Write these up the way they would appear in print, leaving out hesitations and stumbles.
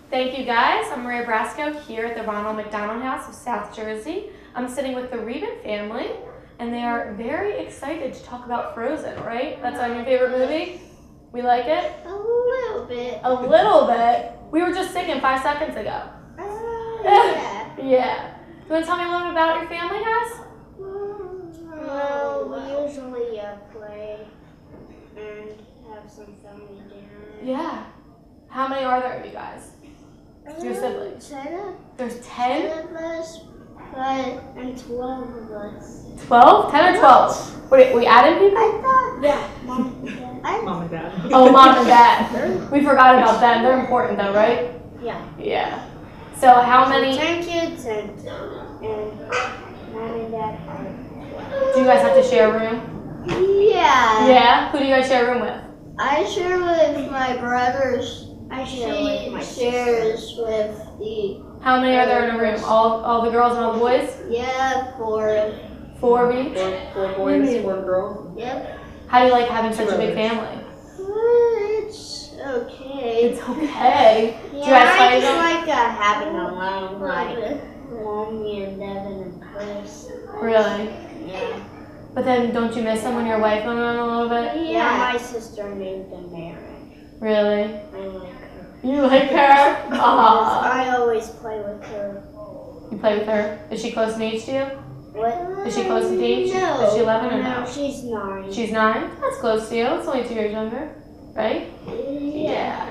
Thank you guys. I'm Maria Brasco here at the Ronald McDonald House of South Jersey. I'm sitting with the Rieben family, and they are very excited to talk about Frozen, right? That's our new favorite movie? We like it? A little bit. A little bit? We were just singing 5 seconds ago. Yeah. Yeah. You want to tell me a little bit about your family, guys? Well, we usually play and have some family dinner. Yeah. How many are there of you guys? Your siblings? 10. There's 10 10? of us, and 12 of us. 12? 10 or 12? Wait, we added people? I thought. Yeah, Mom and Dad. Mom and Dad. Oh, Mom and Dad. We forgot about them. They're important though, right? Yeah. Yeah. So how many? 10 kids and Mom and Dad are. Do you guys have to share a room? Yeah. Yeah? Who do you guys share a room with? I share with my brothers. She shares with the. How many are there in a room? All the girls and all the boys? Yeah, 4. 4 of each? Four boys, 4 girls. Yep. How do you like having such a big family? It's okay. It's okay. Yeah, Do you guys I fight just them? like having a lot like Mommy and Devin and Chris. Really? Yeah. But then don't you miss them when your wife went on a little bit? Yeah, my sister named them Mary. Really? I like her. You like her? Aww. I always play with her. You play with her? Is she close in age to you? What? Is she close in age? No. Is she 11 or no? She's 9. She's 9? That's close to you. It's only 2 years younger, right? Yeah.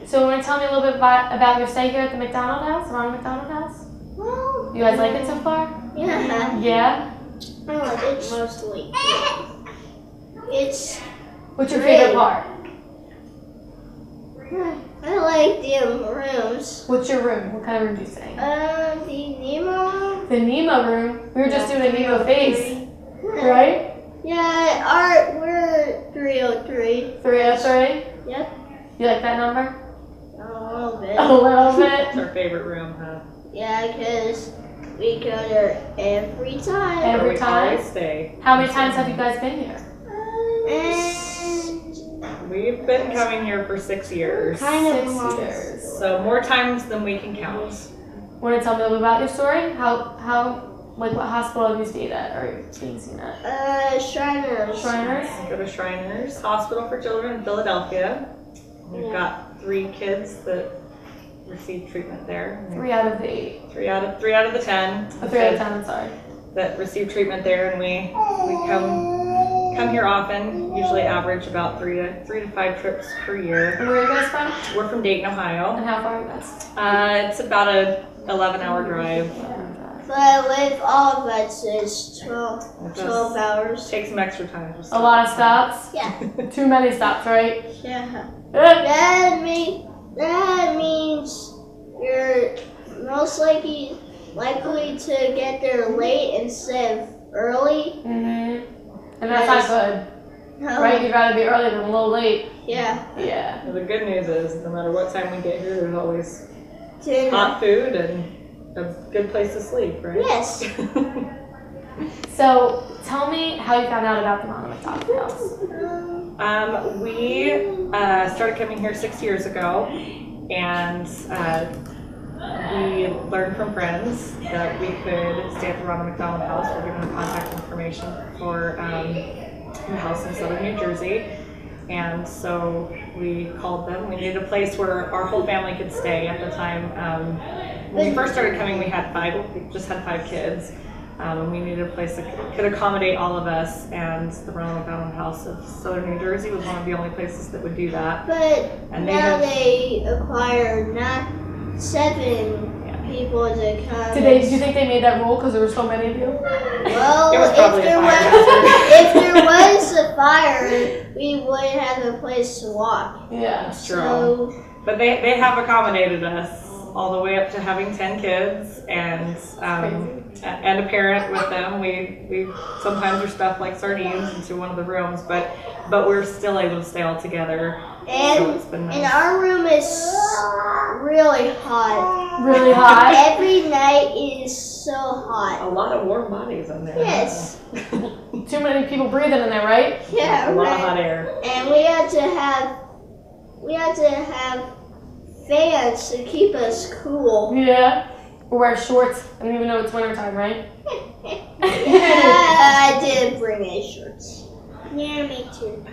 So you want to tell me a little bit about your stay here at the McDonald House, Ronald McDonald House? Well, You guys like it so far? yeah. Yeah? I like it mostly. It's. What's your Great. favorite part? I like the rooms. What's your room? What kind of room do you stay in? The Nemo. The Nemo room. We were just doing a Nemo face, right? Yeah, we're 303. 303? Yep. You like that number? A little bit. A little bit. It's our favorite room, huh? Yeah, because we go there every time. Every Where we time? always stay. How many times have you guys been here? And We've been coming here for 6 years. kind of 6 long. years. So more times than we can count. Want to tell me a little bit about your story? Like what hospital have you stayed at or being seen at? Shriners. Shriners? We go to Shriners Hospital for Children in Philadelphia. We've got 3 kids that receive treatment there. 3 out of the 8. 3 out of the 10. Oh, 3 out of 10, I'm sorry. That receive treatment there, and we come here often. Usually average about 3 to 5 trips per year. And where are you guys from? We're from Dayton, Ohio. And how far are you guys? It's about a 11-hour drive. But with all of us, it's 12 hours. Take some extra time. Just A lot of stops? Yeah. Too many stops, right? Yeah. Good. That means you're most likely to get there late instead of early. And that's not good, No. right? You'd rather be early than a little late. Yeah. Yeah. The good news is, no matter what time we get here, there's always Dinner. hot food and a good place to sleep, right? Yes. So tell me how you found out about the Ronald McDonald House. We started coming here 6 years ago, and we learned from friends that we could stay at the Ronald McDonald House. We're given the contact information for the house in southern New Jersey. And so we called them. We needed a place where our whole family could stay at the time. When we first started coming, we just had 5 kids. And we needed a place that could accommodate all of us, and the Ronald McDonald House of Southern New Jersey was one of the only places that would do that. But And now they acquire not 7 people to come. Do you think they made that rule because there were so many of you? Well, It was probably if there a was, fire. if there was a fire, we wouldn't have a place to walk. Yeah. That's true. So But they have accommodated us all the way up to having 10 kids and a parent with them. We sometimes are stuffed like sardines into one of the rooms, but we're still able to stay all together. So it's been nice. and our room is really hot. Really hot? Every night it is so hot. A lot of warm bodies in there. Yes. Too many people breathing in there, right? Yeah, A lot of right. hot air. And we had to have fans to keep us cool. Yeah. Wear shorts, and even though it's wintertime, right? I did bring a shorts. Yeah, me too.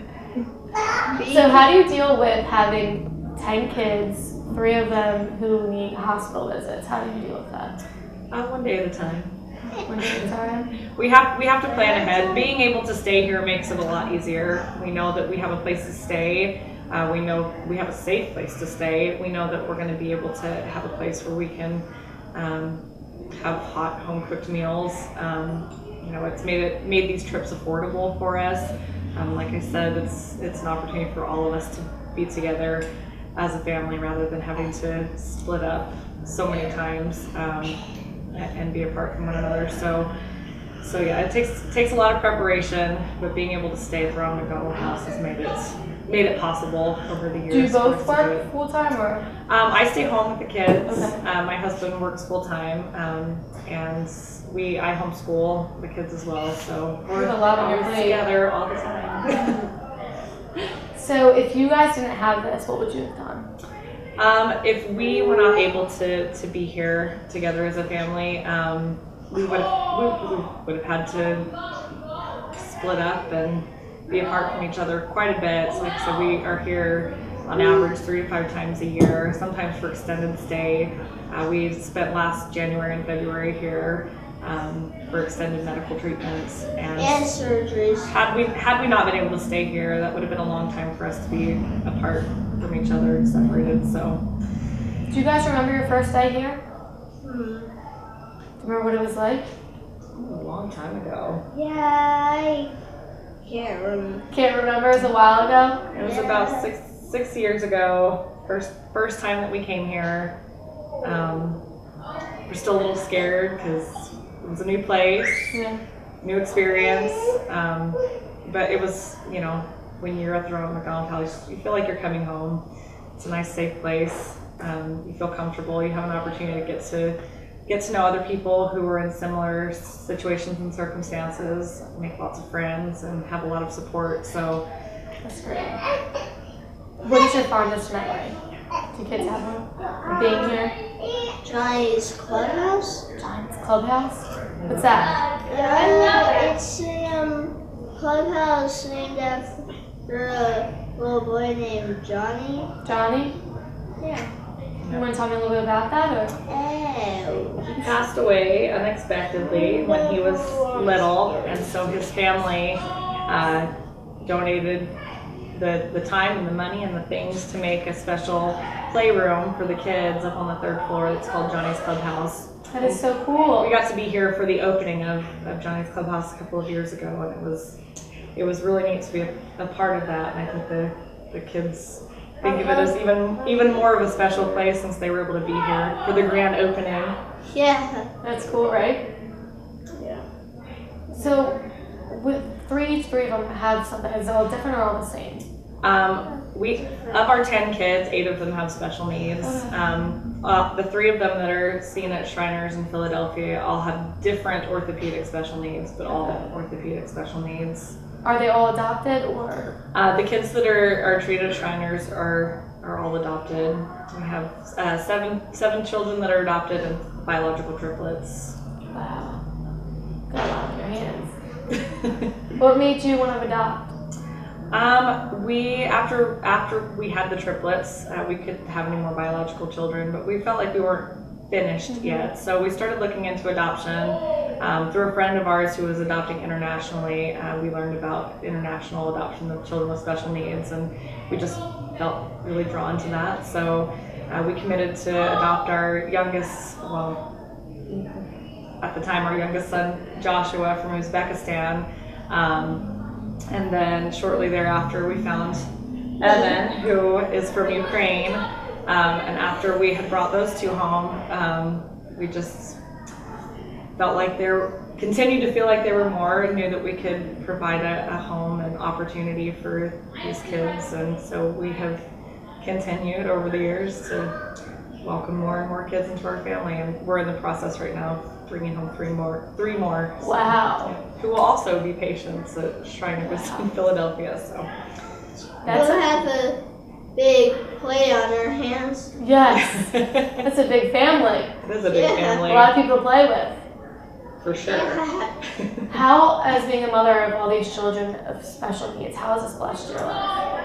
So how do you deal with having 10 kids, 3 of them who need hospital visits? How do you deal with that? One day at a time. One day at a time? We have to plan ahead. Being able to stay here makes it a lot easier. We know that we have a place to stay. We know we have a safe place to stay. We know that we're going to be able to have a place where we can have hot home cooked meals. It's made these trips affordable for us. Like I said, it's an opportunity for all of us to be together as a family rather than having to split up so many times and be apart from one another. So yeah, it takes a lot of preparation, but being able to stay at the Ronald McDonald house has made it possible over the years. Do you both work full time or? I stay home with the kids. Okay. My husband works full time, and I homeschool the kids as well. So we're a lot on your always plate. together all the time. So if you guys didn't have this, what would you have done? If we were not able to be here together as a family, we would have had to split up and be apart from each other quite a bit. So like I said, we are here on average 3 to 5 times a year, sometimes for extended stay. We spent last January and February here for extended medical treatments and surgeries. Had we not been able to stay here, that would have been a long time for us to be apart from each other and separated. So, Do you guys remember your first day here? Do you remember what it was like? a long time ago. Yeah, I can't remember. Can't remember. It was a while ago. It was about six years ago. First time that we came here. We're still a little scared because it was a new place, Yeah. new experience. But it was, when you're at the Ronald McDonald House, you feel like you're coming home. It's a nice, safe place. You feel comfortable. You have an opportunity to get to know other people who are in similar situations and circumstances, make lots of friends, and have a lot of support. So That's great. What is your fondest memory? Do you kids have one? Being here? Johnny's Clubhouse? Giants Clubhouse? What's that? It's a clubhouse named after a little boy named Johnny. Johnny? Yeah. You want to tell me a little bit about that? Or? Oh. he passed away unexpectedly when he was little, and so his family donated the time and the money and the things to make a special playroom for the kids up on the 3rd floor. It's called Johnny's Clubhouse. That is so cool. We got to be here for the opening of Johnny's Clubhouse a couple of years ago, and it was really neat to be a part of that. And I think the kids think of it as even more of a special place since they were able to be here for the grand opening. Yeah. That's cool, right? Yeah. So, with each three of them have something. Is it all different or all the same? Of our 10 kids, 8 of them have special needs. The 3 of them that are seen at Shriners in Philadelphia all have different orthopedic special needs, but all have orthopedic special needs. Are they all adopted or? The kids that are treated at Shriners are all adopted. We have 7 children that are adopted and biological triplets. Wow. Got a lot on your hands. What made you want to adopt? After we had the triplets, we couldn't have any more biological children, but we felt like we weren't finished yet. So we started looking into adoption. Through a friend of ours who was adopting internationally, we learned about international adoption of children with special needs, and we just felt really drawn to that. So we committed to adopt our youngest, at the time our youngest son, Joshua, from Uzbekistan. And then shortly thereafter we found Evan, who is from Ukraine. And after we had brought those 2 home, we just felt like continued to feel like there were more, and knew that we could provide a home and opportunity for these kids. And so we have continued over the years to welcome more and more kids into our family, and we're in the process right now of bringing home 3 more. Wow. Who will also be patients at Shriners in Philadelphia. So That's We'll have a big play on our hands. Yes, that's a big family. It is a big family. A lot of people to play with. For sure. How, as being a mother of all these children of special needs, how has this blessed your life?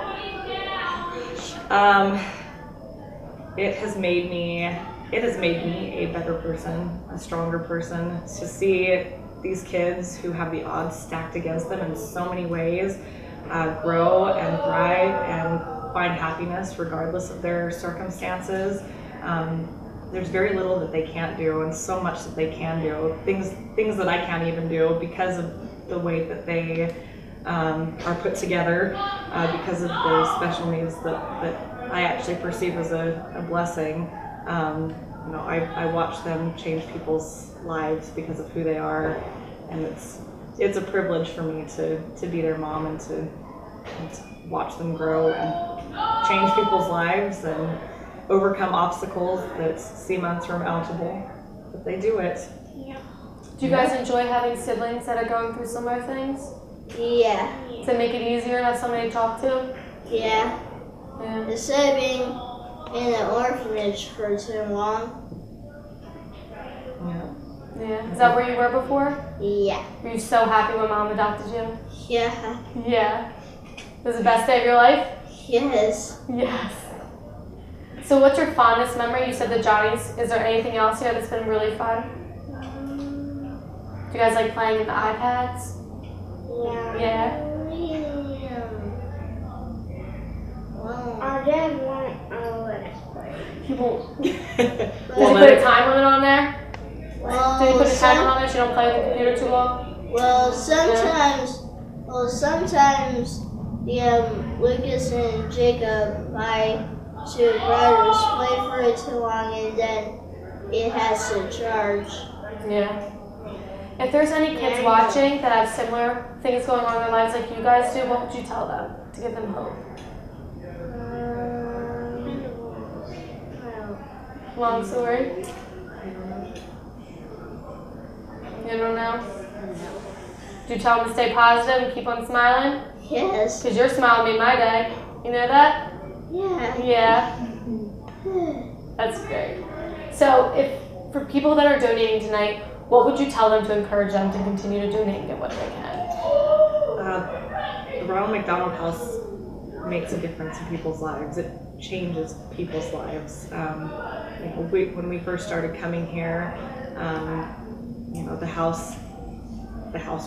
It has made me a better person, a stronger person, to see these kids who have the odds stacked against them in so many ways grow and thrive and find happiness regardless of their circumstances. There's very little that they can't do and so much that they can do. Things that I can't even do because of the way that they are put together, because of the special needs that I actually perceive as a blessing. I watch them change people's lives because of who they are, and it's a privilege for me to be their mom and to watch them grow and change people's lives and overcome obstacles that seem unsurmountable, but they do it. Yeah. Do you guys enjoy having siblings that are going through similar things? Yeah. Does it make it easier to have somebody to talk to? Yeah. Yeah. Instead of being in an orphanage for too long. Yeah. Yeah. Is that where you were before? Yeah. Were you so happy when mom adopted you? Yeah. Yeah. Was it the best day of your life? Yes. Yes. So what's your fondest memory? You said the Johnnies. Is there anything else here that's been really fun? Do you guys like playing in the iPads? Yeah. Our dad won't let us play. He won't. Does he Well, put a time limit on there? Well, Did he put a time limit on there so you don't play with the computer too long? sometimes Lucas and Jacob, my two brothers, play for it too long and then it has to charge. Yeah. If there's any kids watching that have similar things going on in their lives like you guys do, what would you tell them to give them hope? Long story? You don't know? Do you tell them to stay positive and keep on smiling? Yes. Because your smile made my day. You know that? Yeah. Yeah. That's great. So for people that are donating tonight, what would you tell them to encourage them to continue to donate and get what they can? The Ronald McDonald House makes a difference in people's lives. It changes people's lives. When we first started coming here, the house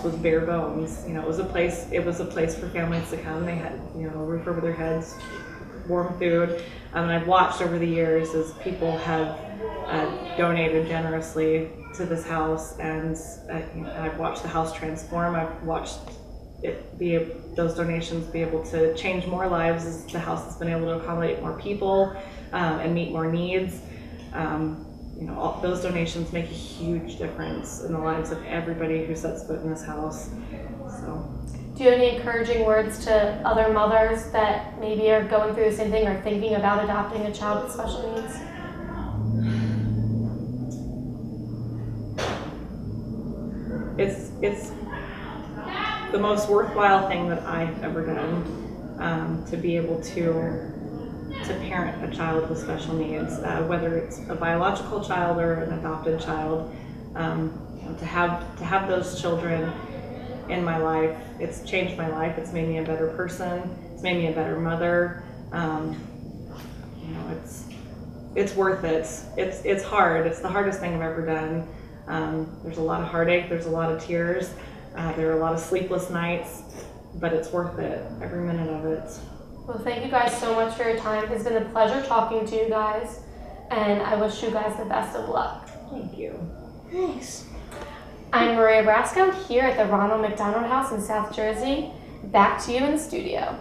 was bare bones. It was a place for families to come. They had a roof over their heads, warm food. And I've watched over the years as people have donated generously to this house, and I've watched the house transform. I've watched those donations be able to change more lives as the house has been able to accommodate more people and meet more needs. All those donations make a huge difference in the lives of everybody who sets foot in this house. So, do you have any encouraging words to other mothers that maybe are going through the same thing or thinking about adopting a child with special needs? It's the most worthwhile thing that I've ever done, to be able to parent a child with special needs, whether it's a biological child or an adopted child. To have those children in my life, it's changed my life. It's made me a better person. It's made me a better mother. It's worth it. It's hard. It's the hardest thing I've ever done. There's a lot of heartache. There's a lot of tears. There are a lot of sleepless nights, but it's worth it. Every minute of it. Well, thank you guys so much for your time. It's been a pleasure talking to you guys, and I wish you guys the best of luck. Thank you. Thanks. I'm Maria Brasco here at the Ronald McDonald House in South Jersey. Back to you in the studio.